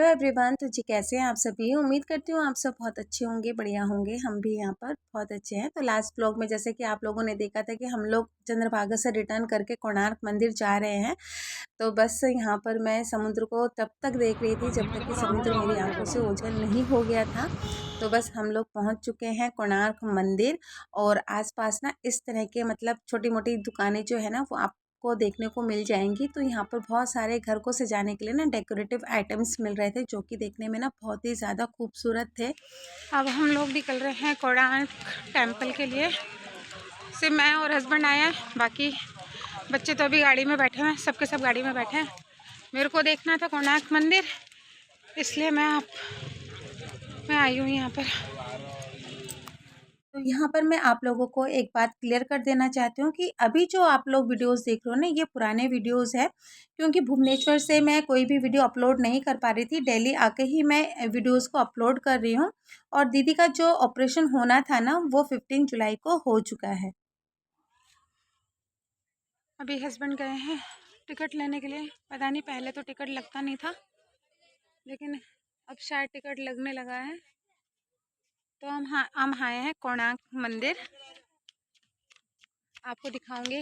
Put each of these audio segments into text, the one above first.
Hello everyone. तो जी कैसे हैं आप सभी। उम्मीद करती हूँ आप सब बहुत अच्छे होंगे, बढ़िया होंगे। हम भी यहाँ पर बहुत अच्छे हैं। तो लास्ट व्लॉग में जैसे कि आप लोगों ने देखा था कि हम लोग चंद्रभागा से रिटर्न करके कोणार्क मंदिर जा रहे हैं। तो बस यहाँ पर मैं समुद्र को तब तक देख रही थी जब तक कि समुद्र मेरी आंखों से ओझल नहीं हो गया था। तो बस हम लोग पहुँच चुके हैं कोणार्क मंदिर। और आसपास ना इस तरह के मतलब छोटी मोटी दुकानें जो है ना वो को देखने को मिल जाएंगी। तो यहाँ पर बहुत सारे घर को सजाने के लिए ना डेकोरेटिव आइटम्स मिल रहे थे जो कि देखने में ना बहुत ही ज़्यादा खूबसूरत थे। अब हम लोग निकल रहे हैं कोणार्क टेम्पल के लिए। सिर्फ मैं और हस्बैंड आए हैं, बाकी बच्चे तो अभी गाड़ी में बैठे हैं, सबके सब गाड़ी में बैठे हैं। मेरे को देखना था कोणार्क मंदिर, इसलिए मैं आई हूँ यहाँ पर। तो यहाँ पर मैं आप लोगों को एक बात क्लियर कर देना चाहती हूँ कि अभी जो आप लोग वीडियोस देख रहे हो ना ये पुराने वीडियोस है, क्योंकि भुवनेश्वर से मैं कोई भी वीडियो अपलोड नहीं कर पा रही थी। दिल्ली आके ही मैं वीडियोस को अपलोड कर रही हूँ। और दीदी का जो ऑपरेशन होना था ना वो 15 जुलाई को हो चुका है। अभी हस्बैंड गए हैं टिकट लेने के लिए। पता नहीं, पहले तो टिकट लगता नहीं था, लेकिन अब शायद टिकट लगने लगा है। तो हम आए हैं कोणार्क मंदिर। आपको दिखाऊंगी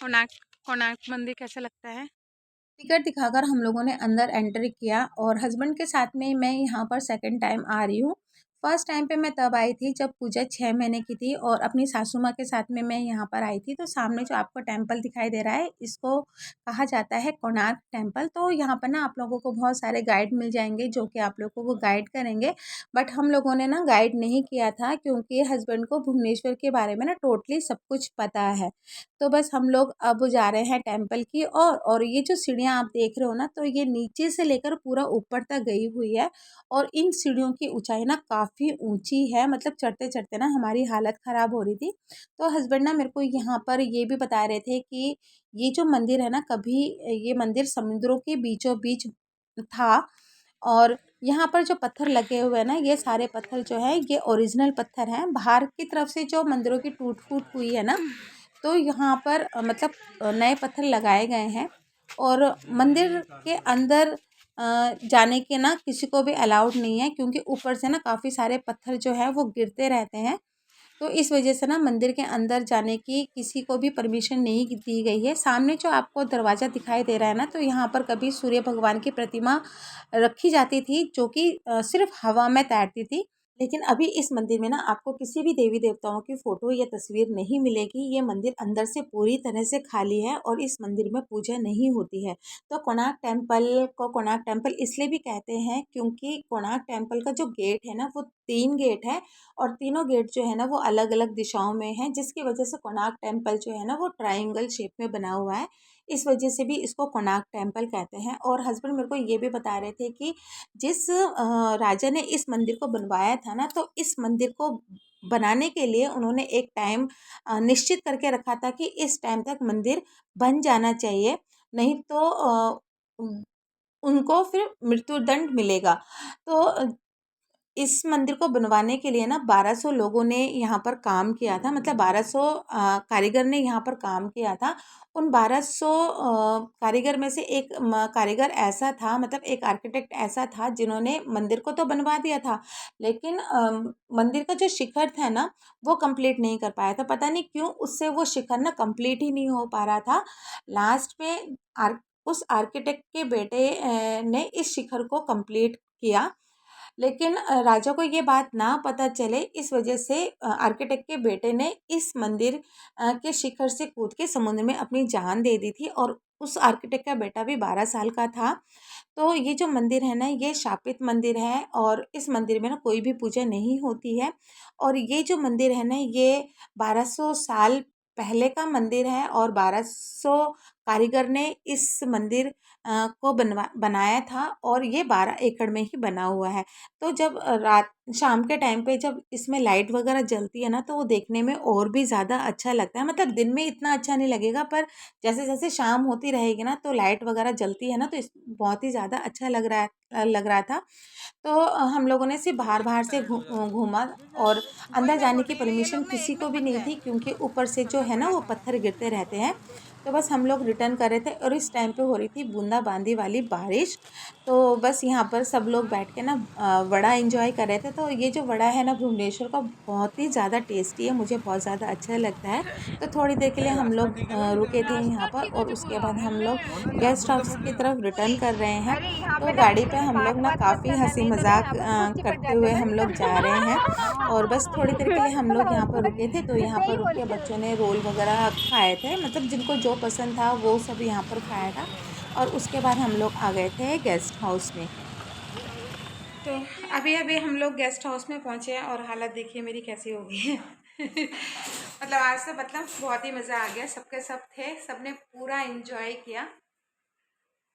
कोणार्क मंदिर कैसा लगता है। टिकट दिखाकर हम लोगों ने अंदर एंटर किया और हस्बैंड के साथ में मैं यहाँ पर सेकंड टाइम आ रही हूँ। फर्स्ट टाइम पे मैं तब आई थी जब पूजा 6 महीने की थी और अपनी सासू माँ के साथ में मैं यहाँ पर आई थी। तो सामने जो आपको टेम्पल दिखाई दे रहा है इसको कहा जाता है कोणार्क टेम्पल। तो यहाँ पर ना आप लोगों को बहुत सारे गाइड मिल जाएंगे जो कि आप लोगों को गाइड करेंगे। बट हम लोगों ने ना गाइड नहीं किया था क्योंकि हस्बैंड को भुवनेश्वर के बारे में ना टोटली सब कुछ पता है। तो बस हम लोग अब जा रहे हैं टेम्पल की और ये जो सीढ़ियाँ आप देख रहे हो ना तो ये नीचे से लेकर पूरा ऊपर तक गई हुई है। और इन सीढ़ियों की ऊंचाई ना काफ़ी ऊंची है, मतलब चढ़ते चढ़ते ना हमारी हालत ख़राब हो रही थी। तो हस्बैंड ना मेरे को यहाँ पर ये भी बता रहे थे कि ये जो मंदिर है ना कभी ये मंदिर समुद्रों के बीचों बीच था। और यहाँ पर जो पत्थर लगे हुए हैं ना ये सारे पत्थर जो है ये ओरिजिनल पत्थर हैं। बाहर की तरफ से जो मंदिरों की टूट फूट हुई है ना तो यहाँ पर मतलब नए पत्थर लगाए गए हैं। और मंदिर के अंदर जाने के ना किसी को भी अलाउड नहीं है क्योंकि ऊपर से ना काफ़ी सारे पत्थर जो है वो गिरते रहते हैं। तो इस वजह से ना मंदिर के अंदर जाने की किसी को भी परमिशन नहीं दी गई है। सामने जो आपको दरवाज़ा दिखाई दे रहा है ना तो यहाँ पर कभी सूर्य भगवान की प्रतिमा रखी जाती थी जो कि सिर्फ हवा में तैरती थी। लेकिन अभी इस मंदिर में ना आपको किसी भी देवी देवताओं की फ़ोटो या तस्वीर नहीं मिलेगी। ये मंदिर अंदर से पूरी तरह से खाली है और इस मंदिर में पूजा नहीं होती है। तो कोणार्क टेम्पल को कोणार्क टेम्पल इसलिए भी कहते हैं क्योंकि कोणार्क टेम्पल का जो गेट है ना वो 3 गेट है। और तीनों गेट जो है ना वो अलग अलग दिशाओं में हैं, जिसकी वजह से कोणार्क टेम्पल जो है ना वो ट्रायंगल शेप में बना हुआ है। इस वजह से भी इसको कोणार्क टेम्पल कहते हैं। और हस्बैंड मेरे को ये भी बता रहे थे कि जिस राजा ने इस मंदिर को बनवाया था ना तो इस मंदिर को बनाने के लिए उन्होंने एक टाइम निश्चित करके रखा था कि इस टाइम तक मंदिर बन जाना चाहिए, नहीं तो उनको फिर मृत्युदंड मिलेगा। तो इस मंदिर को बनवाने के लिए ना 1200 लोगों ने यहाँ पर काम किया था, मतलब 1200 कारीगर ने यहाँ पर काम किया था। उन 1200 कारीगर में से एक कारीगर ऐसा था, मतलब एक आर्किटेक्ट ऐसा था जिन्होंने मंदिर को तो बनवा दिया था लेकिन मंदिर का जो शिखर था ना वो कंप्लीट नहीं कर पाया था। पता नहीं क्यों उससे वो शिखर ना कंप्लीट ही नहीं हो पा रहा था। लास्ट में उस आर्किटेक्ट के बेटे ने इस शिखर को कंप्लीट किया। लेकिन राजा को ये बात ना पता चले, इस वजह से आर्किटेक्ट के बेटे ने इस मंदिर के शिखर से कूद के समुद्र में अपनी जान दे दी थी। और उस आर्किटेक्ट का बेटा भी 12 साल का था। तो ये जो मंदिर है ना ये शापित मंदिर है और इस मंदिर में ना कोई भी पूजा नहीं होती है। और ये जो मंदिर है ना ये 1200 साल पहले का मंदिर है और 1200 कारीगर ने इस मंदिर को बनाया था और ये 12 एकड़ में ही बना हुआ है। तो जब रात शाम के टाइम पे जब इसमें लाइट वगैरह जलती है ना तो वो देखने में और भी ज़्यादा अच्छा लगता है। मतलब दिन में इतना अच्छा नहीं लगेगा पर जैसे जैसे शाम होती रहेगी ना तो लाइट वगैरह जलती है ना तो इस बहुत ही ज़्यादा अच्छा लग रहा था। तो हम लोगों ने सिर्फ बाहर बाहर से घूमा और अंदर जाने की परमिशन किसी को भी नहीं थी क्योंकि ऊपर से जो है ना वो पत्थर गिरते रहते हैं। तो बस हम लोग रिटर्न कर रहे थे और इस टाइम पे हो रही थी बूंदाबांदी वाली बारिश। तो बस यहाँ पर सब लोग बैठ के ना वड़ा एंजॉय कर रहे थे। तो ये जो वड़ा है ना भुवनेश्वर का बहुत ही ज़्यादा टेस्टी है, मुझे बहुत ज़्यादा अच्छा लगता है। तो थोड़ी देर के लिए हम लोग रुके थे यहाँ पर और उसके बाद हम लोग गेस्ट हाउस की तरफ रिटर्न कर रहे हैं। अरे यहाँ तो पे ना गाड़ी बीच पे में हम लोग ना बात मत काफ़ी करना, हंसी नहीं तो मैं मजाक यहाँ पर खुद चिपक करते जाते हुए हैं। हम लोग जा रहे हैं। और बस थोड़ी देर के लिए हम लोग यहाँ पर रुके थे। तो यहाँ पर सही रुक के बोलते हो। बच्चों ने रोल वगैरह खाए थे, मतलब जिनको जो पसंद था वो सब यहाँ पर खाया था। और उसके बाद हम लोग आ गए थे गेस्ट हाउस में। तो अभी अभी हम लोग गेस्ट हाउस में पहुँचे हैं और हालत देखिए मेरी कैसी हो गई है। मतलब आज से मतलब बहुत ही मज़ा आ गया, सबके सब थे, सबने पूरा एंजॉय किया।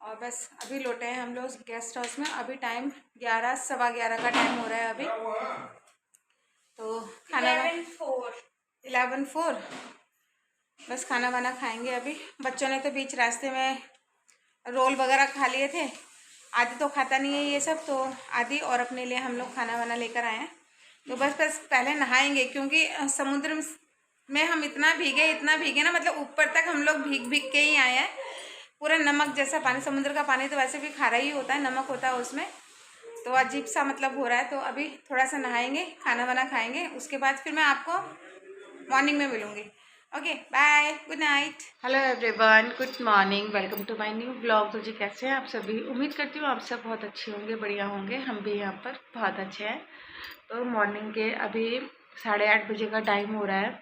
और बस अभी लौटे हैं हम लोग गेस्ट हाउस में। अभी टाइम 11 सवा 11 का टाइम हो रहा है अभी। तो खाना 11:04 बस खाना वाना खाएंगे अभी। बच्चों ने तो बीच रास्ते में रोल वगैरह खा लिए थे, आदि तो खाता नहीं है ये सब, तो आदि और अपने लिए हम लोग खाना वाना लेकर आए हैं। तो बस पहले नहाएंगे क्योंकि समुद्र में हम इतना भीगे ना, मतलब ऊपर तक हम लोग भीग भीग के ही आए हैं। पूरा नमक जैसा पानी, समुद्र का पानी तो वैसे भी खारा ही होता है, नमक होता है उसमें, तो अजीब सा मतलब हो रहा है। तो अभी थोड़ा सा नहाएंगे, खाना वाना खाएंगे, उसके बाद फिर मैं आपको मॉर्निंग में मिलूंगी। Okay bye, good night. Hello everyone, good morning, welcome to my new blog. तो जी कैसे हैं आप सभी? उम्मीद करती हूँ आप सब बहुत अच्छे होंगे, बढ़िया होंगे। हम भी यहाँ पर बहुत अच्छे हैं। तो मॉर्निंग के अभी 8:30 बजे का टाइम हो रहा है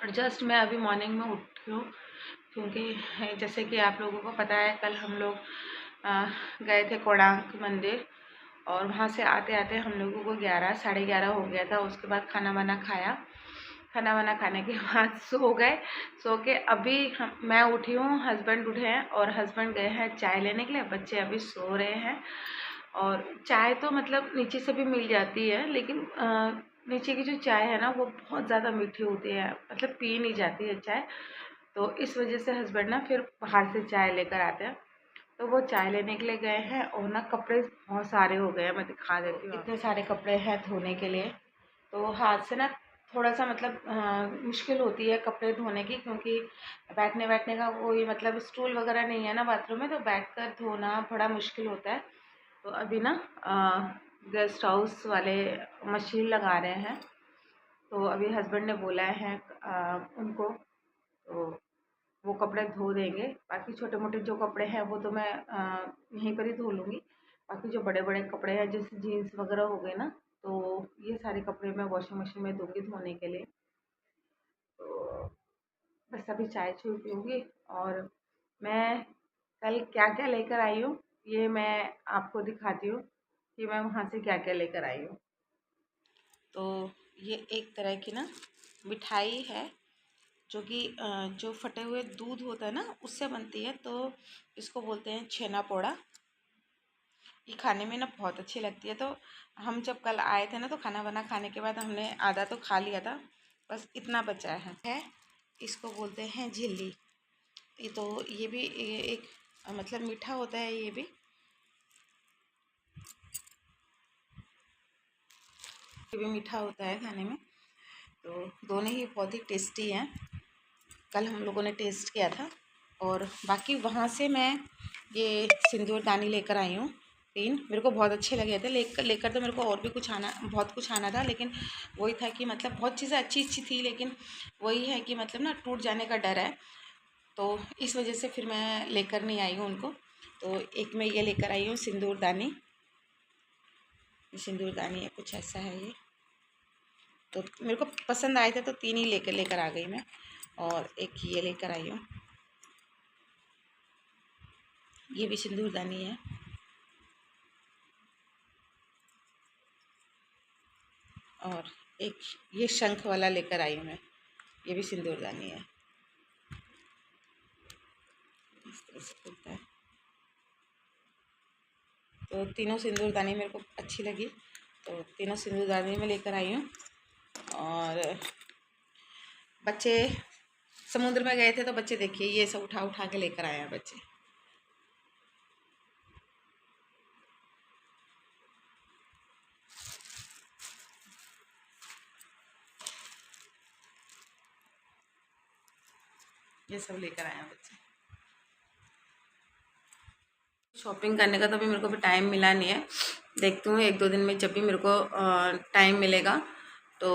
और जस्ट मैं अभी मॉर्निंग में उठी हूँ क्योंकि जैसे कि आप लोगों को पता है कल हम लोग गए थे कोणार्क मंदिर और वहाँ से आते आते हम लोगों को 11 साढ़े 11 हो गया था। उसके बाद खाना वाना खाया, खाना वाना खाने के बाद सो गए। सो के अभी मैं उठी हूँ, हस्बैंड उठे हैं और हस्बैंड गए हैं चाय लेने के लिए, बच्चे अभी सो रहे हैं। और चाय तो मतलब नीचे से भी मिल जाती है, लेकिन नीचे की जो चाय है ना वो बहुत ज़्यादा मीठी होती है, मतलब पी नहीं जाती है चाय। तो इस वजह से हस्बैंड ना फिर बाहर से चाय लेकर आते हैं। तो वो चाय लेने के लिए गए हैं और ना कपड़े बहुत सारे हो गए हैं, मैं दिखा देती हूँ। इतने सारे कपड़े हैं धोने के लिए, तो हाथ से ना थोड़ा सा मतलब मुश्किल होती है कपड़े धोने की, क्योंकि बैठने बैठने का कोई मतलब स्टूल वगैरह नहीं है ना बाथरूम में, तो बैठकर धोना बड़ा मुश्किल होता है। तो अभी ना गेस्ट हाउस वाले मशीन लगा रहे हैं, तो अभी हस्बैंड ने बोला है उनको, तो वो कपड़े धो देंगे। बाकी छोटे मोटे जो कपड़े हैं वो तो मैं यहीं पर ही धो लूँगी। बाकी जो बड़े बड़े कपड़े हैं जैसे जीन्स वगैरह हो गए ना, तो ये सारे कपड़े मैं वॉशिंग मशीन में दूँगी धोने के लिए। तो बस अभी चाय चूर पीऊँगी और मैं कल क्या क्या लेकर आई हूँ ये मैं आपको दिखाती हूँ कि मैं वहाँ से क्या क्या लेकर आई हूँ। तो ये एक तरह की ना मिठाई है जो कि जो फटे हुए दूध होता है ना उससे बनती है, तो इसको बोलते हैं छेना पोड़ा। ये खाने में ना बहुत अच्छी लगती है। तो हम जब कल आए थे ना तो खाना वाना खाने के बाद हमने आधा तो खा लिया था, बस इतना बचा है। इसको बोलते हैं झिल्ली। ये तो ये भी एक मतलब मीठा होता है, ये भी मीठा होता है खाने में। तो दोनों ही बहुत ही टेस्टी हैं, कल हम लोगों ने टेस्ट किया था। और बाकी वहाँ से मैं ये सिंदूरदानी लेकर आई हूँ 3, मेरे को बहुत अच्छे लगे थे। लेकर तो मेरे को और भी बहुत कुछ आना था, लेकिन वही था कि मतलब बहुत चीज़ें अच्छी अच्छी थी, लेकिन वही है कि मतलब ना टूट जाने का डर है, तो इस वजह से फिर मैं लेकर नहीं आई हूँ उनको। तो एक मैं ये लेकर आई हूँ सिंदूरदानी, सिंदूरदानी है कुछ ऐसा है ये। तो मेरे को पसंद आए थे तो 3 ही लेकर आ गई मैं। और एक ये लेकर आई हूँ, ये भी सिंदूरदानी है। और एक ये शंख वाला लेकर आई हूँ मैं, ये भी सिंदूरदानी है। इस तरह से खुलता है। तो तीनों सिंदूरदानी मेरे को अच्छी लगी, तो तीनों सिंदूरदानी में लेकर आई हूँ। और बच्चे समुद्र में गए थे तो बच्चे देखिए ये सब उठा उठा के लेकर आए हैं बच्चे। ये सब लेकर आए हैं बच्चे। शॉपिंग करने का तो अभी मेरे को भी टाइम मिला नहीं है, देखती हूँ 1-2 दिन में जब भी मेरे को टाइम मिलेगा तो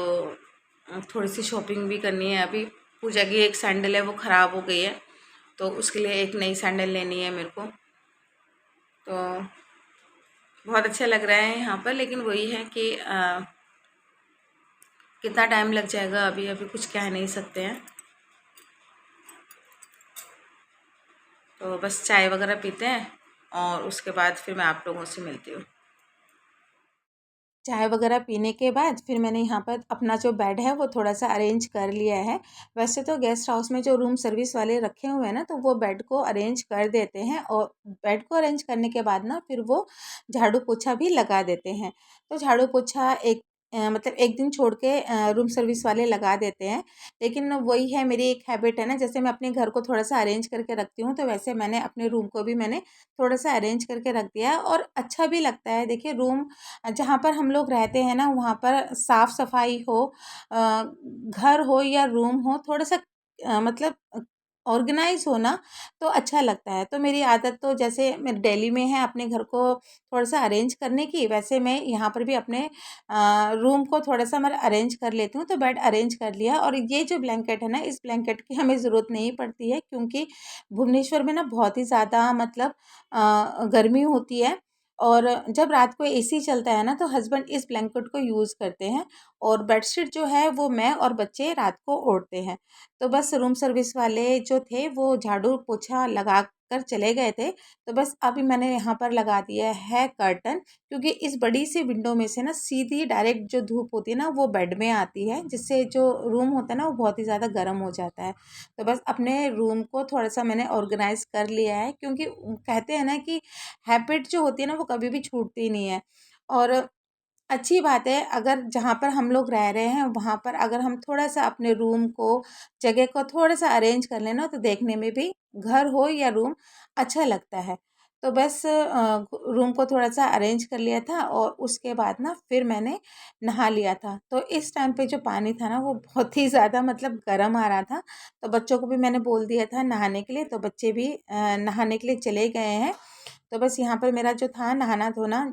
थोड़ी सी शॉपिंग भी करनी है। अभी पूजा की एक सैंडल है वो ख़राब हो गई है, तो उसके लिए एक नई सैंडल लेनी है मेरे को। तो बहुत अच्छा लग रहा है यहाँ पर, लेकिन वही है कि कितना टाइम लग जाएगा अभी अभी कुछ कह नहीं सकते हैं। तो बस चाय वगैरह पीते हैं और उसके बाद फिर मैं आप लोगों से मिलती हूँ। चाय वगैरह पीने के बाद फिर मैंने यहाँ पर अपना जो बेड है वो थोड़ा सा अरेंज कर लिया है। वैसे तो गेस्ट हाउस में जो रूम सर्विस वाले रखे हुए हैं ना, तो वो बेड को अरेंज कर देते हैं और बेड को अरेंज करने के बाद ना फिर वो झाड़ू पोछा भी लगा देते हैं। तो झाड़ू पोछा मतलब एक दिन छोड़ के रूम सर्विस वाले लगा देते हैं। लेकिन वही है, मेरी एक हैबिट है ना, जैसे मैं अपने घर को थोड़ा सा अरेंज करके रखती हूँ, तो वैसे मैंने अपने रूम को भी मैंने थोड़ा सा अरेंज करके रख दिया है और अच्छा भी लगता है। देखिए, रूम जहाँ पर हम लोग रहते हैं ना, वहाँ पर साफ सफाई हो, घर हो या रूम हो, थोड़ा सा मतलब ऑर्गेनाइज हो ना, तो अच्छा लगता है। तो मेरी आदत तो जैसे मैं दिल्ली में है अपने घर को थोड़ा सा अरेंज करने की, वैसे मैं यहाँ पर भी अपने रूम को थोड़ा सा मैं अरेंज कर लेती हूँ। तो बेड अरेंज कर लिया, और ये जो ब्लैंकेट है ना, इस ब्लैंकेट की हमें ज़रूरत नहीं पड़ती है, क्योंकि भुवनेश्वर में ना बहुत ही ज़्यादा मतलब गर्मी होती है। और जब रात को एसी चलता है ना, तो हस्बैंड इस ब्लैंकेट को यूज़ करते हैं, और बेडशीट जो है वो मैं और बच्चे रात को ओढ़ते हैं। तो बस रूम सर्विस वाले जो थे वो झाड़ू पोछा लगा कर चले गए थे, तो बस अभी मैंने यहाँ पर लगा दिया है कर्टन, क्योंकि इस बड़ी सी विंडो में से ना सीधी डायरेक्ट जो धूप होती है ना वो बेड में आती है, जिससे जो रूम होता है ना वो बहुत ही ज़्यादा गर्म हो जाता है। तो बस अपने रूम को थोड़ा सा मैंने ऑर्गेनाइज कर लिया है, क्योंकि कहते हैं ना कि हैबिट जो होती है ना वो कभी भी छूटती नहीं है। और अच्छी बात है, अगर जहाँ पर हम लोग रह रहे हैं वहाँ पर अगर हम थोड़ा सा अपने रूम को, जगह को थोड़ा सा अरेंज कर लेना, तो देखने में भी घर हो या रूम अच्छा लगता है। तो बस रूम को थोड़ा सा अरेंज कर लिया था, और उसके बाद ना फिर मैंने नहा लिया था। तो इस टाइम पे जो पानी था ना वो बहुत ही ज़्यादा मतलब गर्म आ रहा था, तो बच्चों को भी मैंने बोल दिया था नहाने के लिए, तो बच्चे भी नहाने के लिए चले गए हैं। तो बस यहाँ पर मेरा जो था नहाना धोना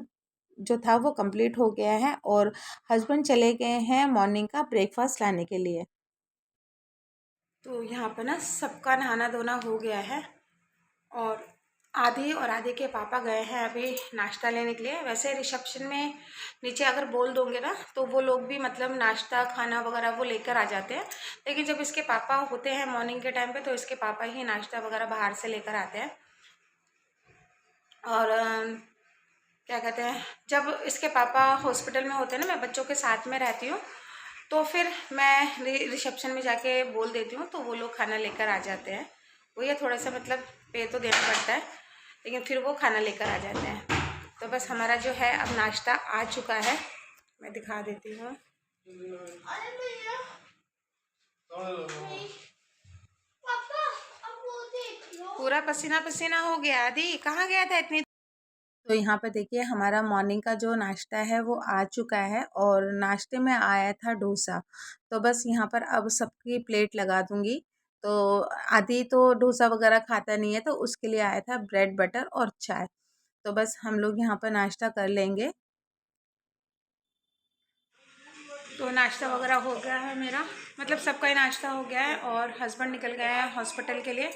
जो था वो कंप्लीट हो गया है, और हस्बैंड चले गए हैं मॉर्निंग का ब्रेकफास्ट लाने के लिए। तो यहाँ पर ना सबका नहाना धोना हो गया है, और आधी और आधे के पापा गए हैं अभी नाश्ता लेने के लिए। वैसे रिसेप्शन में नीचे अगर बोल दोगे ना तो वो लोग भी मतलब नाश्ता खाना वगैरह वो लेकर आ जाते हैं, लेकिन जब इसके पापा होते हैं मॉर्निंग के टाइम पे तो इसके पापा ही नाश्ता वगैरह बाहर से लेकर आते हैं। और क्या कहते हैं, जब इसके पापा हॉस्पिटल में होते हैं ना, मैं बच्चों के साथ में रहती हूँ, तो फिर मैं रिसेप्शन में जाके बोल देती हूँ, तो वो लोग खाना लेकर आ जाते हैं। वो ये थोड़ा सा मतलब पे तो देना पड़ता है, लेकिन फिर वो खाना लेकर आ जाते हैं। तो बस हमारा जो है अब नाश्ता आ चुका है, मैं दिखा देती हूँ। पूरा पसीना पसीना हो गया। आदि कहाँ गया था इतनी। तो यहाँ पर देखिए हमारा मॉर्निंग का जो नाश्ता है वो आ चुका है, और नाश्ते में आया था डोसा। तो बस यहाँ पर अब सबकी प्लेट लगा दूंगी। तो आदि तो डोसा वगैरह खाता नहीं है, तो उसके लिए आया था ब्रेड बटर और चाय। तो बस हम लोग यहाँ पर नाश्ता कर लेंगे। तो नाश्ता वगैरह हो गया है मेरा, मतलब सबका ही नाश्ता हो गया है, और हस्बैंड निकल गए हैं हॉस्पिटल के लिए।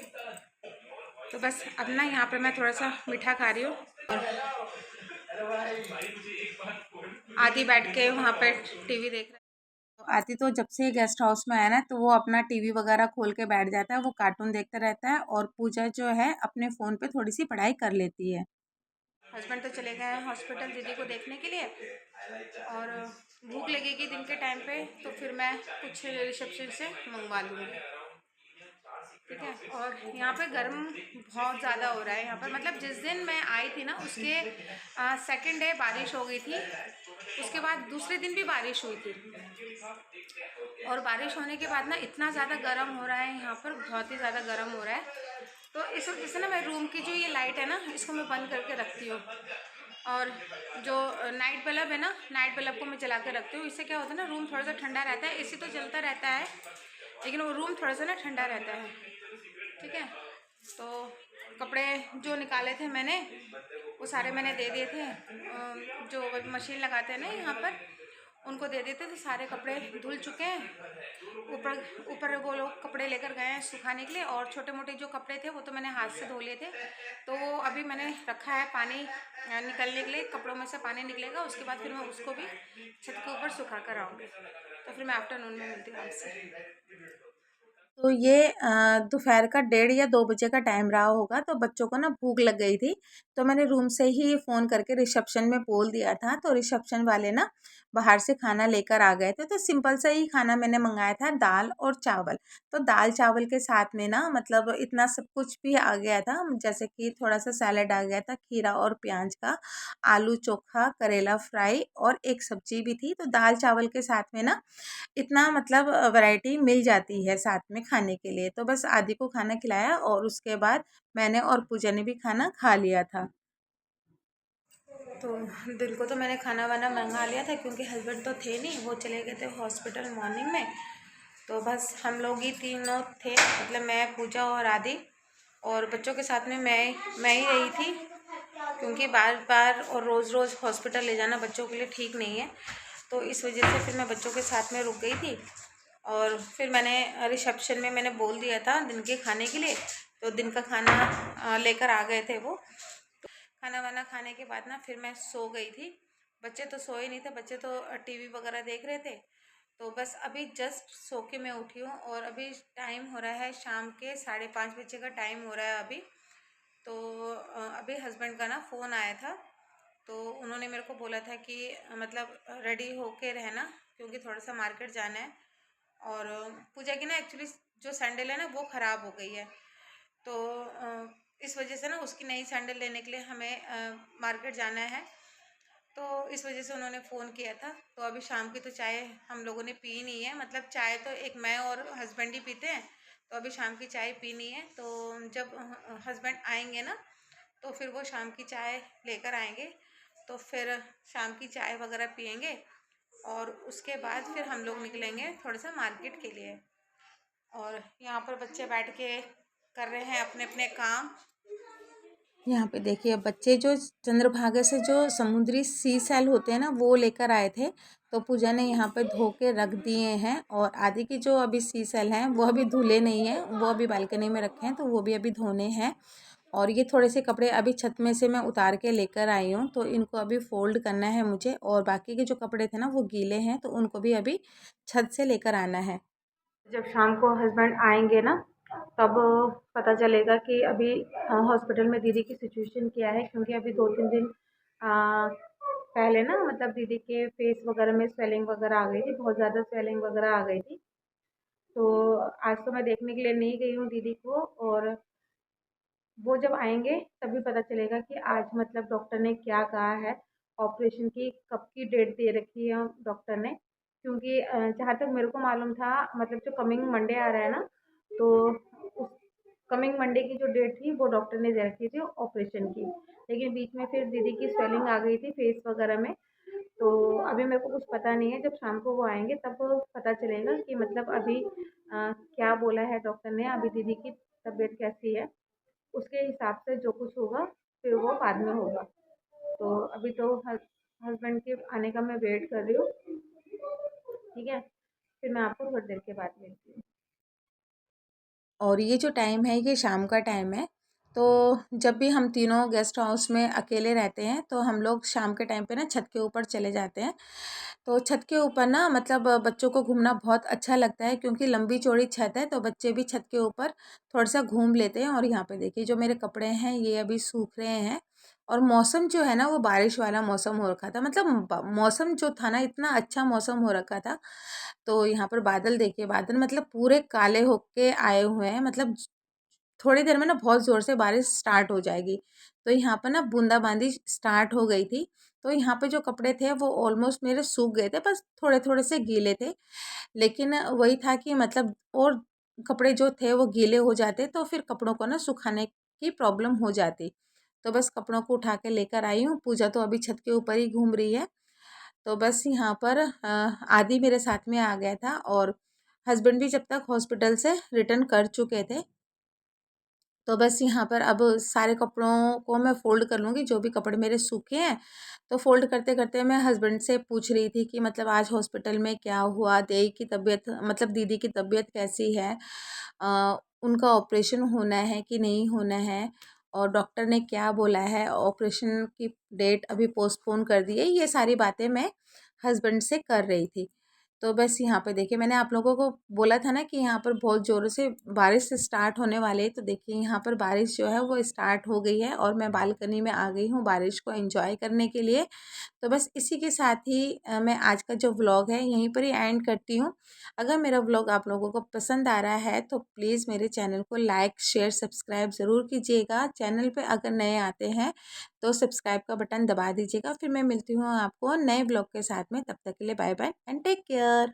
तो बस अब ना यहाँ पे मैं थोड़ा सा मीठा खा रही हूँ, आदि बैठ के वहाँ पे टीवी देख रहा है। तो आदि तो जब से गेस्ट हाउस में आया ना, तो वो अपना टीवी वगैरह खोल के बैठ जाता है, वो कार्टून देखता रहता है, और पूजा जो है अपने फ़ोन पे थोड़ी सी पढ़ाई कर लेती है। हस्बैंड तो चले गए हैं हॉस्पिटल दीदी को देखने के लिए, और भूख लगेगी दिन के टाइम पे तो फिर मैं कुछ रिसेप्शन से मंगवा लूँगी। ठीक है, और यहाँ पे गर्म बहुत ज़्यादा हो रहा है यहाँ पर, मतलब जिस दिन मैं आई थी ना उसके सेकंड डे बारिश हो गई थी, उसके बाद दूसरे दिन भी बारिश हुई थी, और बारिश होने के बाद ना इतना ज़्यादा गर्म हो रहा है यहाँ पर, बहुत ही ज़्यादा गर्म हो रहा है। तो इस वजह से ना मैं रूम की जो ये लाइट है ना इसको मैं बंद करके रखती हूँ, और जो नाइट बल्ब है ना, नाइट बल्ब को मैं जला के रखती हूँ। इससे क्या होता है ना, रूम थोड़ा सा ठंडा रहता है। एसी तो चलता रहता है, लेकिन वो रूम थोड़ा सा ना ठंडा रहता है। ठीक है। तो कपड़े जो निकाले थे मैंने वो सारे मैंने दे दिए थे, जो मशीन लगाते हैं ना यहाँ पर, उनको दे देते। तो सारे कपड़े धुल चुके हैं। ऊपर ऊपर वो लोग कपड़े लेकर गए हैं सुखाने के लिए, और छोटे मोटे जो कपड़े थे वो तो मैंने हाथ से धो लिए थे। तो अभी मैंने रखा है पानी निकलने के लिए, कपड़ों में से पानी निकलेगा, उसके बाद फिर मैं उसको भी छत के ऊपर सुखा कर आऊँगी। तो फिर मैं आफ्टरनून में मिलती हूँ आपसे। तो ये दोपहर का 1:30 या 2 बजे का टाइम रहा होगा। तो बच्चों को ना भूख लग गई थी, तो मैंने रूम से ही फ़ोन करके रिसेप्शन में बोल दिया था। तो रिसेप्शन वाले ना बाहर से खाना लेकर आ गए थे। तो सिंपल सा ही खाना मैंने मंगाया था, दाल और चावल। तो दाल चावल के साथ में ना मतलब इतना सब कुछ भी आ गया था, जैसे कि थोड़ा सा सैलेड आ गया था, खीरा और प्याज का, आलू चोखा, करेला फ्राई और एक सब्जी भी थी। तो दाल चावल के साथ में ना इतना मतलब वैरायटी मिल जाती है साथ में खाने के लिए। तो बस आदि को खाना खिलाया और उसके बाद मैंने और पूजा ने भी खाना खा लिया था। तो दिन को तो मैंने खाना वाना मंगा लिया था, क्योंकि हस्बैंड तो थे नहीं, वो चले गए थे हॉस्पिटल मॉर्निंग में। तो बस हम लोग ही तीनों थे, मतलब मैं, पूजा और आदि। और बच्चों के साथ में मैं ही रही थी, क्योंकि बार बार और रोज़ रोज़ हॉस्पिटल ले जाना बच्चों के लिए ठीक नहीं है। तो इस वजह से फिर मैं बच्चों के साथ में रुक गई थी। और फिर मैंने रिसेप्शन में मैंने बोल दिया था दिन के खाने के लिए। तो दिन का खाना लेकर आ गए थे वो। खाना वाना खाने के बाद ना फिर मैं सो गई थी। बच्चे तो सोए नहीं थे, बच्चे तो टीवी वगैरह देख रहे थे। तो बस अभी जस्ट सो के मैं उठी हूँ, और अभी टाइम हो रहा है शाम के 5:30 बजे का टाइम हो रहा है अभी। तो अभी हस्बैंड का ना फ़ोन आया था। तो उन्होंने मेरे को बोला था कि मतलब रेडी होके रहना, क्योंकि थोड़ा सा मार्केट जाना है। और पूजा की ना एक्चुअली जो सैंडल है ना वो ख़राब हो गई है। तो इस वजह से ना उसकी नई सैंडल लेने के लिए हमें मार्केट जाना है। तो इस वजह से उन्होंने फ़ोन किया था। तो अभी शाम की तो चाय हम लोगों ने पी नहीं है, मतलब चाय तो एक मैं और हस्बैंड ही पीते हैं। तो अभी शाम की चाय पीनी है। तो जब हस्बैंड आएंगे ना, तो फिर वो शाम की चाय लेकर आएंगे। तो फिर शाम की चाय वगैरह पियेंगे, और उसके बाद फिर हम लोग निकलेंगे थोड़ा सा मार्केट के लिए। और यहाँ पर बच्चे बैठ के कर रहे हैं अपने अपने काम। यहाँ पे देखिए बच्चे जो चंद्रभागा से जो समुद्री सी सेल होते हैं ना वो लेकर आए थे। तो पूजा ने यहाँ पे धो के रख दिए हैं, और आदि की जो अभी सी सेल हैं वो अभी धुले नहीं हैं, वो अभी बालकनी में रखे हैं, तो वो भी अभी धोने हैं। और ये थोड़े से कपड़े अभी छत में से मैं उतार के लेकर आई हूँ, तो इनको अभी फोल्ड करना है मुझे। और बाकी के जो कपड़े थे ना वो गीले हैं, तो उनको भी अभी छत से लेकर आना है। जब शाम को हस्बैंड आएंगे ना, तब पता चलेगा कि अभी हॉस्पिटल में दीदी की सिचुएशन क्या है। क्योंकि अभी 2-3 दिन पहले ना मतलब दीदी के फेस वगैरह में स्वेलिंग वगैरह आ गई थी, बहुत ज़्यादा स्वेलिंग वगैरह आ गई थी। तो आज तो मैं देखने के लिए नहीं गई हूँ दीदी को, और वो जब आएंगे तभी पता चलेगा कि आज मतलब डॉक्टर ने क्या कहा है। ऑपरेशन की कब की डेट दे रखी है डॉक्टर ने। क्योंकि जहाँ तक मेरे को मालूम था, मतलब जो कमिंग मंडे आ रहा है ना, तो उस कमिंग मंडे की जो डेट थी वो डॉक्टर ने दे रखी थी ऑपरेशन की। लेकिन बीच में फिर दीदी की स्वेलिंग आ गई थी फेस वगैरह में। तो अभी मेरे को कुछ पता नहीं है, जब शाम को वो आएंगे तब पता चलेगा कि मतलब अभी क्या बोला है डॉक्टर ने, अभी दीदी की तबीयत कैसी है। उसके हिसाब से जो कुछ होगा फिर वो बाद में होगा। तो अभी तो हस्बैंड के आने का मैं वेट कर रही हूँ। ठीक है, फिर मैं आपको थोड़ी देर के बाद मिलती हूँ। और ये जो टाइम है ये शाम का टाइम है। तो जब भी हम तीनों गेस्ट हाउस में अकेले रहते हैं तो हम लोग शाम के टाइम पे ना छत के ऊपर चले जाते हैं। तो छत के ऊपर ना मतलब बच्चों को घूमना बहुत अच्छा लगता है, क्योंकि लंबी चौड़ी छत है, तो बच्चे भी छत के ऊपर थोड़ा सा घूम लेते हैं। और यहाँ पे देखिए जो मेरे कपड़े हैं ये अभी सूख रहे हैं। और मौसम जो है ना वो बारिश वाला मौसम हो रखा था, मतलब मौसम जो था ना इतना अच्छा मौसम हो रखा था। तो यहाँ पर बादल देखिए, बादल मतलब पूरे काले होके आए हुए हैं, मतलब थोड़ी देर में ना बहुत ज़ोर से बारिश स्टार्ट हो जाएगी। तो यहाँ पर ना बूंदाबांदी स्टार्ट हो गई थी। तो यहाँ पे जो कपड़े थे वो ऑलमोस्ट मेरे सूख गए थे, बस थोड़े-थोड़े से गीले थे। लेकिन वही था कि मतलब और कपड़े जो थे वो गीले हो जाते तो फिर कपड़ों को ना सुखाने की प्रॉब्लम हो जाती। तो बस कपड़ों को उठा के लेकर आई हूँ। पूजा तो अभी छत के ऊपर ही घूम रही है। तो बस यहाँ पर आदि मेरे साथ में आ गया था, और हस्बैंड भी जब तक हॉस्पिटल से रिटर्न कर चुके थे। तो बस यहाँ पर अब सारे कपड़ों को मैं फ़ोल्ड कर लूँगी, जो भी कपड़े मेरे सूखे हैं। तो फ़ोल्ड करते-करते मैं हस्बैंड से पूछ रही थी कि मतलब आज हॉस्पिटल में क्या हुआ? देई की तबीयत मतलब दीदी की तबीयत कैसी है? उनका ऑपरेशन होना है कि नहीं होना है? और डॉक्टर ने क्या बोला है? ऑपरेशन की डेट अभी पोस्टपोन कर दी है। ये सारी बातें मैं हस्बैंड से कर रही थी। तो बस यहाँ पे देखिए, मैंने आप लोगों को बोला था ना कि यहाँ पर बहुत ज़ोरों से बारिश स्टार्ट होने वाली है। तो देखिए यहाँ पर बारिश जो है वो स्टार्ट हो गई है और मैं बालकनी में आ गई हूँ बारिश को एंजॉय करने के लिए। तो बस इसी के साथ ही मैं आज का जो व्लॉग है यहीं पर ही एंड करती हूँ। अगर मेरा व्लॉग आप लोगों को पसंद आ रहा है तो प्लीज़ मेरे चैनल को लाइक शेयर सब्सक्राइब ज़रूर कीजिएगा। चैनल पे अगर नए आते हैं तो सब्सक्राइब का बटन दबा दीजिएगा। फिर मैं मिलती हूँ आपको नए व्लॉग के साथ में। तब तक के लिए bye bye and take care.